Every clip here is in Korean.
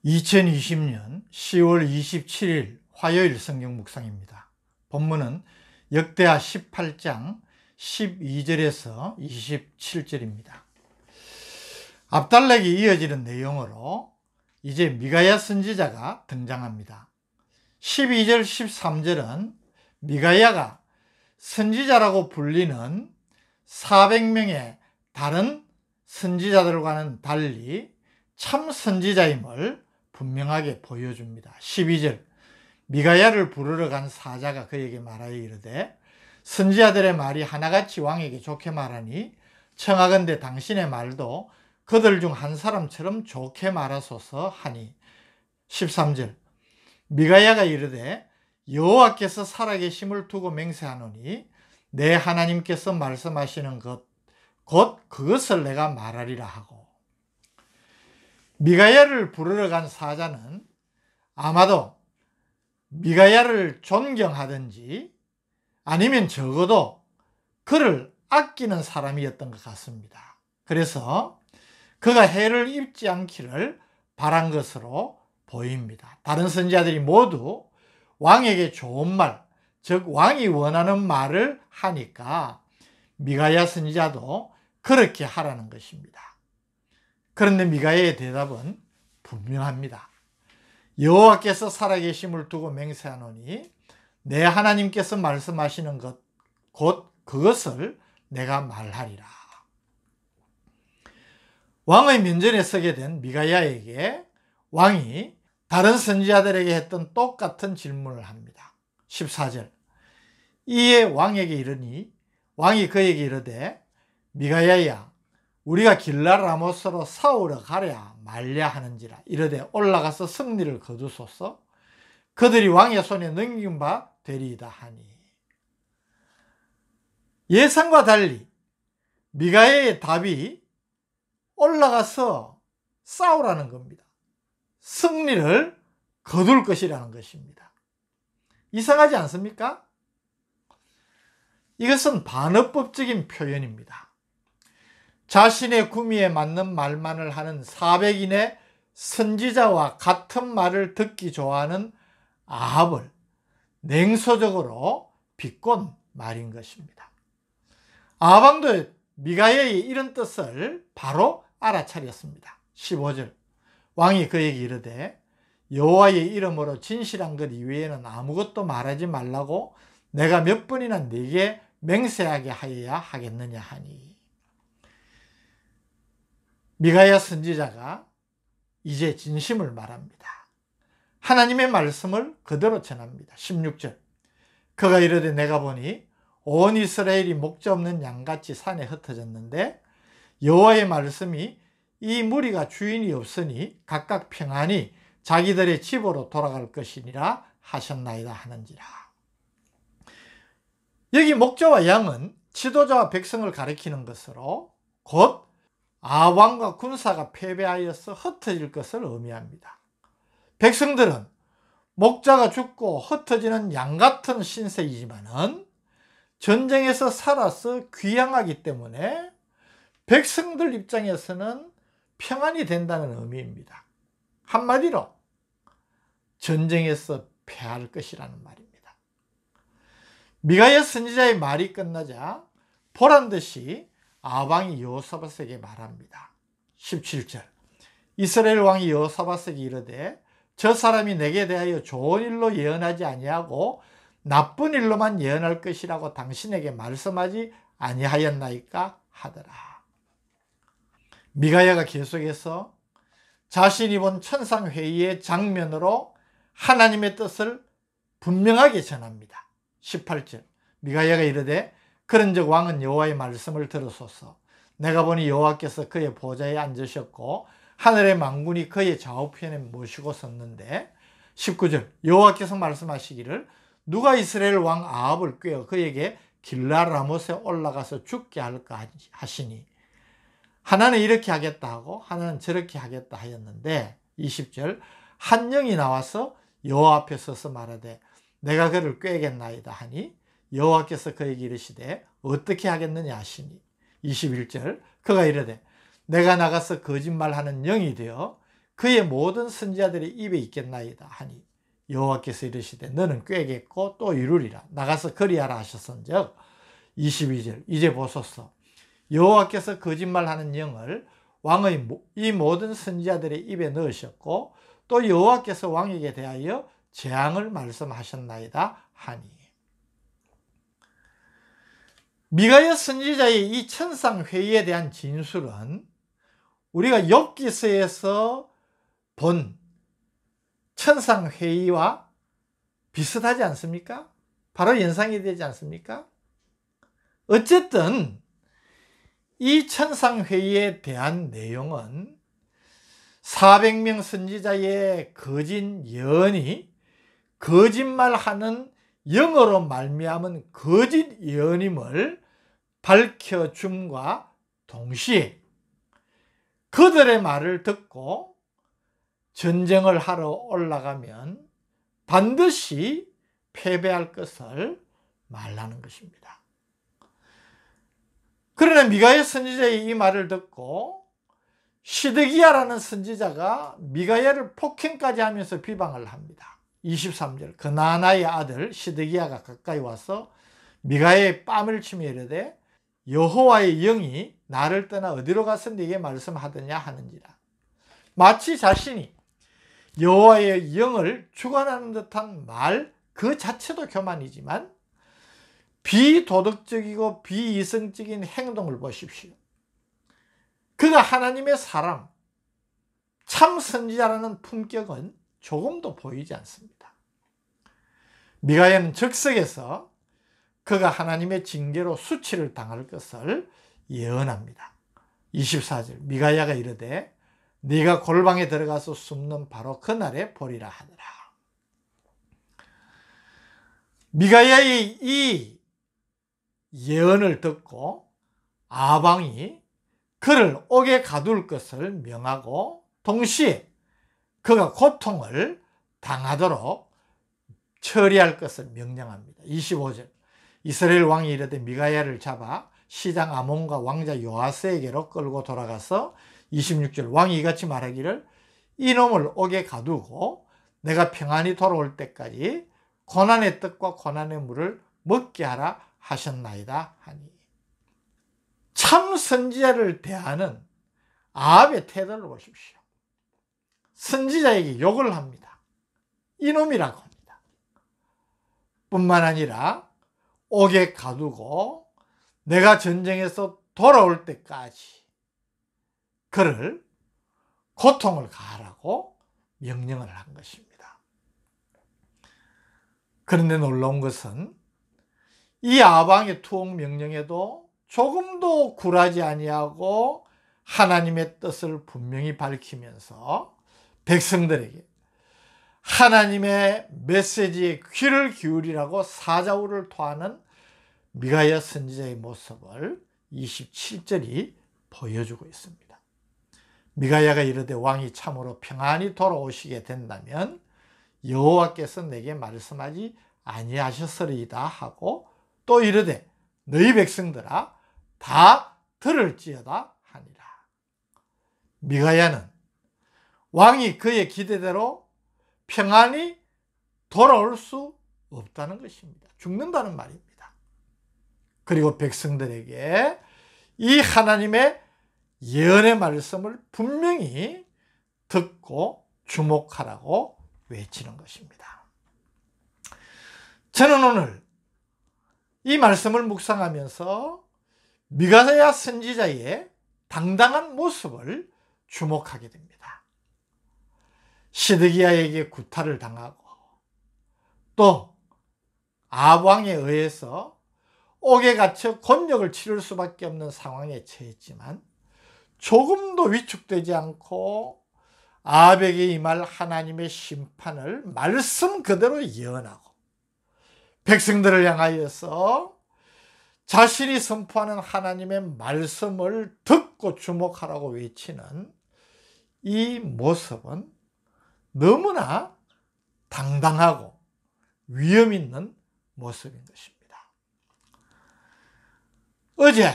2020년 10월 27일 화요일 성경 묵상입니다. 본문은 역대하 18장 12절에서 27절입니다. 앞달락이 이어지는 내용으로 이제 미가야 선지자가 등장합니다. 12절 13절은 미가야가 선지자라고 불리는 400명의 다른 선지자들과는 달리 참 선지자임을 분명하게 보여줍니다. 12절 미가야를 부르러 간 사자가 그에게 말하여 이르되 선지자들의 말이 하나같이 왕에게 좋게 말하니 청하건대 당신의 말도 그들 중 한 사람처럼 좋게 말하소서 하니 13절 미가야가 이르되 여호와께서 살아계심을 두고 맹세하노니 내 하나님께서 말씀하시는 것 곧 그것을 내가 말하리라 하고 미가야를 부르러 간 사자는 아마도 미가야를 존경하든지 아니면 적어도 그를 아끼는 사람이었던 것 같습니다. 그래서 그가 해를 입지 않기를 바란 것으로 보입니다. 다른 선지자들이 모두 왕에게 좋은 말, 즉 왕이 원하는 말을 하니까 미가야 선지자도 그렇게 하라는 것입니다. 그런데 미가야의 대답은 분명합니다. 여호와께서 살아계심을 두고 맹세하노니 내 하나님께서 말씀하시는 것 곧 그것을 내가 말하리라. 왕의 면전에 서게 된 미가야에게 왕이 다른 선지자들에게 했던 똑같은 질문을 합니다. 14절 이에 왕에게 이르니 왕이 그에게 이르되 미가야야 우리가 길랄라모스로 싸우러 가랴 말랴 하는지라 이르되 올라가서 승리를 거두소서 그들이 왕의 손에 넘긴 바 되리이다 하니 예상과 달리 미가야의 답이 올라가서 싸우라는 겁니다. 승리를 거둘 것이라는 것입니다. 이상하지 않습니까? 이것은 반어법적인 표현입니다. 자신의 구미에 맞는 말만을 하는 400인의 선지자와 같은 말을 듣기 좋아하는 아합을 냉소적으로 비꼰 말인 것입니다. 아합 왕도 미가야의 이런 뜻을 바로 알아차렸습니다. 15절 왕이 그에게 이르되 여호와의 이름으로 진실한 것 이외에는 아무것도 말하지 말라고 내가 몇 번이나 네게 맹세하게 하여야 하겠느냐 하니 미가야 선지자가 이제 진심을 말합니다. 하나님의 말씀을 그대로 전합니다. 16절 그가 이르되 내가 보니 온 이스라엘이 목자 없는 양같이 산에 흩어졌는데 여호와의 말씀이 이 무리가 주인이 없으니 각각 평안히 자기들의 집으로 돌아갈 것이니라 하셨나이다 하는지라. 여기 목자와 양은 지도자와 백성을 가리키는 것으로 곧 아왕과 군사가 패배하여서 흩어질 것을 의미합니다. 백성들은 목자가 죽고 흩어지는 양 같은 신세이지만은 전쟁에서 살아서 귀향하기 때문에 백성들 입장에서는 평안이 된다는 의미입니다. 한마디로 전쟁에서 패할 것이라는 말입니다. 미가야 선지자의 말이 끝나자 보란듯이 아합왕이 여호사밧에게 말합니다. 17절 이스라엘 왕이 여호사밧에게 이르되 저 사람이 내게 대하여 좋은 일로 예언하지 아니하고 나쁜 일로만 예언할 것이라고 당신에게 말씀하지 아니하였나이까 하더라. 미가야가 계속해서 자신이 본 천상회의의 장면으로 하나님의 뜻을 분명하게 전합니다. 18절 미가야가 이르되 그런즉 왕은 여호와의 말씀을 들으소서 내가 보니 여호와께서 그의 보좌에 앉으셨고 하늘의 만군이 그의 좌우편에 모시고 섰는데 19절 여호와께서 말씀하시기를 누가 이스라엘 왕 아합을 꾀어 그에게 길랄라못에 올라가서 죽게 할까 하시니 하나는 이렇게 하겠다 하고 하나는 저렇게 하겠다 하였는데 20절 한 영이 나와서 여호와 앞에 서서 말하되 내가 그를 꾀겠나이다 하니 여호와께서 그에게 이르시되 어떻게 하겠느냐 하시니 21절 그가 이르되 내가 나가서 거짓말하는 영이 되어 그의 모든 선지자들의 입에 있겠나이다 하니 여호와께서 이르시되 너는 꾀겠고 또 이루리라. 나가서 그리하라 하셨은즉 22절 이제 보소서 여호와께서 거짓말하는 영을 왕의 이 모든 선지자들의 입에 넣으셨고 또 여호와께서 왕에게 대하여 재앙을 말씀하셨나이다 하니. 미가야 선지자의 이 천상회의에 대한 진술은 우리가 욥기서에서 본 천상회의와 비슷하지 않습니까? 바로 연상이 되지 않습니까? 어쨌든 이 천상회의에 대한 내용은 400명 선지자의 거짓 예언이 거짓말하는 영어로 말미암은 거짓 예언임을 밝혀줌과 동시에 그들의 말을 듣고 전쟁을 하러 올라가면 반드시 패배할 것을 말하는 것입니다. 그러나 미가야 선지자의 이 말을 듣고 시드기야라는 선지자가 미가야를 폭행까지 하면서 비방을 합니다. 23절 그나나의 아들 시드기야가 가까이 와서 미가야의 뺨을 치며 이르되 여호와의 영이 나를 떠나 어디로 가서 네게 말씀하더냐 하는지라. 마치 자신이 여호와의 영을 주관하는 듯한 말 그 자체도 교만이지만 비도덕적이고 비이성적인 행동을 보십시오. 그가 하나님의 사람, 참 선지자라는 품격은 조금도 보이지 않습니다. 미가야는 즉석에서 그가 하나님의 징계로 수치를 당할 것을 예언합니다. 24절 미가야가 이르되 네가 골방에 들어가서 숨는 바로 그날에 보리라 하더라. 미가야의 이 예언을 듣고 아방이 그를 옥에 가둘 것을 명하고 동시에 그가 고통을 당하도록 처리할 것을 명령합니다. 25절 이스라엘 왕이 이르되 미가야를 잡아 시장 아몬과 왕자 요아스에게로 끌고 돌아가서 26절 왕이 이같이 말하기를 이놈을 옥에 가두고 내가 평안히 돌아올 때까지 고난의 떡과 고난의 물을 먹게 하라 하셨나이다 하니. 참 선지자를 대하는 아합의 태도를 보십시오. 선지자에게 욕을 합니다. 이놈이라고 합니다. 뿐만 아니라 옥에 가두고 내가 전쟁에서 돌아올 때까지 그를 고통을 가하라고 명령을 한 것입니다. 그런데 놀라운 것은 이 아방의 투옥 명령에도 조금도 굴하지 아니하고 하나님의 뜻을 분명히 밝히면서 백성들에게 하나님의 메시지에 귀를 기울이라고 사자우를 토하는 미가야 선지자의 모습을 27절이 보여주고 있습니다. 미가야가 이르되 왕이 참으로 평안히 돌아오시게 된다면 여호와께서 내게 말씀하지 아니하셨으리이다 하고 또 이르되 너희 백성들아 다 들을지어다 하니라. 미가야는 왕이 그의 기대대로 평안히 돌아올 수 없다는 것입니다. 죽는다는 말입니다. 그리고 백성들에게 이 하나님의 예언의 말씀을 분명히 듣고 주목하라고 외치는 것입니다. 저는 오늘 이 말씀을 묵상하면서 미가야 선지자의 당당한 모습을 주목하게 됩니다. 시드기야에게 구타를 당하고 또 아합왕에 의해서 옥에 갇혀 곤욕을 치를 수밖에 없는 상황에 처했지만 조금도 위축되지 않고 아합에게 임할 하나님의 심판을 말씀 그대로 예언하고 백성들을 향하여서 자신이 선포하는 하나님의 말씀을 듣고 주목하라고 외치는 이 모습은 너무나 당당하고 위험 있는 모습인 것입니다. 어제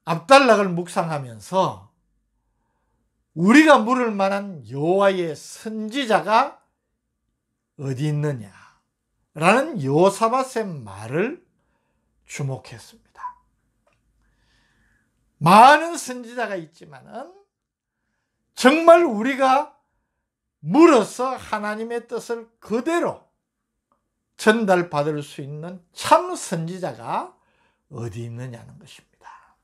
압달락을 묵상하면서 우리가 물을 만한 여호와의 선지자가 어디 있느냐 라는 여호사밧의 말을 주목했습니다. 많은 선지자가 있지만은 정말 우리가 물어서 하나님의 뜻을 그대로 전달받을 수 있는 참 선지자가 어디 있느냐는 것입니다.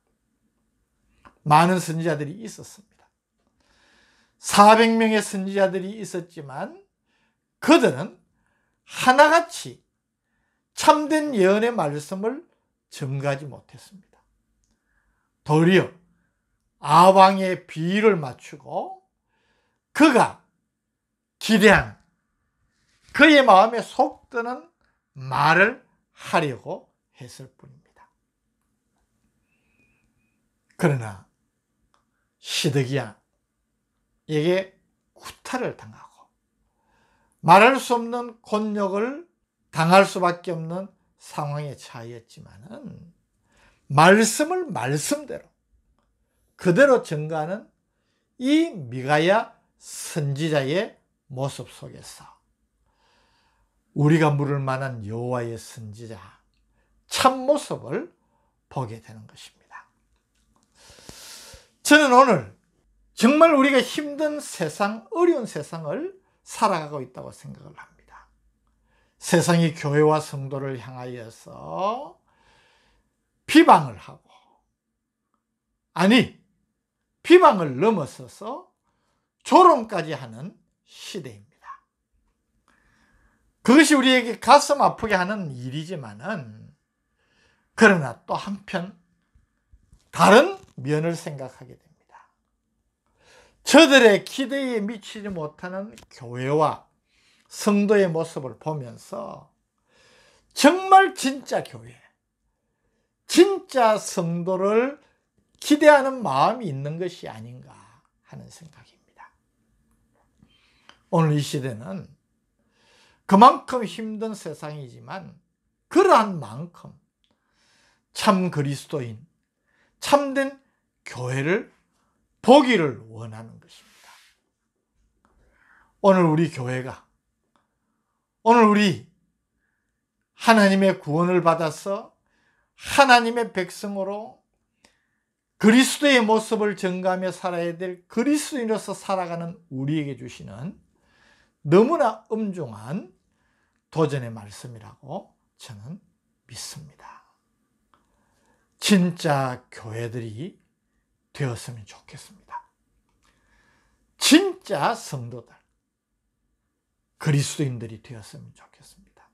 많은 선지자들이 있었습니다. 400명의 선지자들이 있었지만 그들은 하나같이 참된 예언의 말씀을 전가하지 못했습니다. 도리어 아왕의 비위를 맞추고 그가 기대한 그의 마음에 속드는 말을 하려고 했을 뿐입니다. 그러나 시드기야에게 구타를 당하고 말할 수 없는 곤욕을 당할 수밖에 없는 상황에 처하였지만은 말씀을 말씀대로 그대로 전가하는 이 미가야 선지자의 모습 속에서 우리가 물을 만한 여호와의 선지자 참 모습을 보게 되는 것입니다. 저는 오늘 정말 우리가 힘든 세상, 어려운 세상을 살아가고 있다고 생각을 합니다. 세상이 교회와 성도를 향하여서 비방을 하고, 아니 비방을 넘어서서 조롱까지 하는 시대입니다. 그것이 우리에게 가슴 아프게 하는 일이지만은 그러나 또 한편 다른 면을 생각하게 됩니다. 저들의 기대에 미치지 못하는 교회와 성도의 모습을 보면서 정말 진짜 교회, 진짜 성도를 기대하는 마음이 있는 것이 아닌가 하는 생각입니다. 오늘 이 시대는 그만큼 힘든 세상이지만 그러한 만큼 참 그리스도인, 참된 교회를 보기를 원하는 것입니다. 오늘 우리 교회가, 오늘 우리 하나님의 구원을 받아서 하나님의 백성으로 그리스도의 모습을 전가하며 살아야 될 그리스도인으로서 살아가는 우리에게 주시는 너무나 엄중한 도전의 말씀이라고 저는 믿습니다. 진짜 교회들이 되었으면 좋겠습니다. 진짜 성도들, 그리스도인들이 되었으면 좋겠습니다.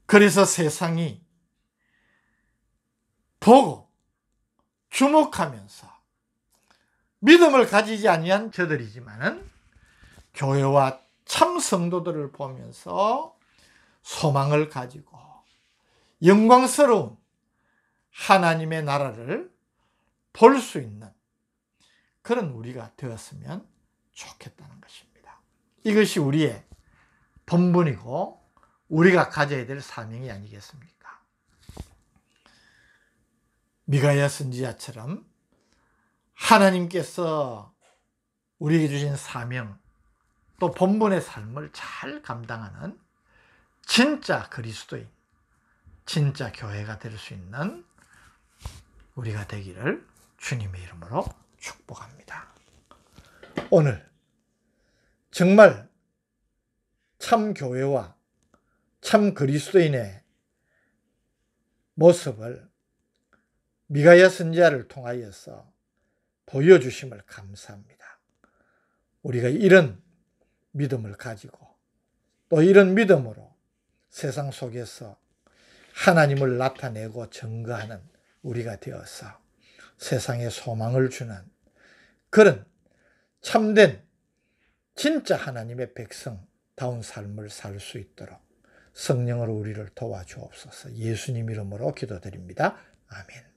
그래서 세상이 보고 주목하면서 믿음을 가지지 아니한 저들이지만은 교회와 참 성도들을 보면서 소망을 가지고 영광스러운 하나님의 나라를 볼 수 있는 그런 우리가 되었으면 좋겠다는 것입니다. 이것이 우리의 본분이고 우리가 가져야 될 사명이 아니겠습니까? 미가야 선지자처럼 하나님께서 우리에게 주신 사명, 또 본분의 삶을 잘 감당하는 진짜 그리스도인, 진짜 교회가 될 수 있는 우리가 되기를 주님의 이름으로 축복합니다. 오늘 정말 참 교회와 참 그리스도인의 모습을 미가야 선지자를 통하여서 보여주심을 감사합니다. 우리가 이런 믿음을 가지고 또 이런 믿음으로 세상 속에서 하나님을 나타내고 증거하는 우리가 되어서 세상에 소망을 주는 그런 참된 진짜 하나님의 백성다운 삶을 살 수 있도록 성령으로 우리를 도와주옵소서. 예수님 이름으로 기도드립니다. 아멘.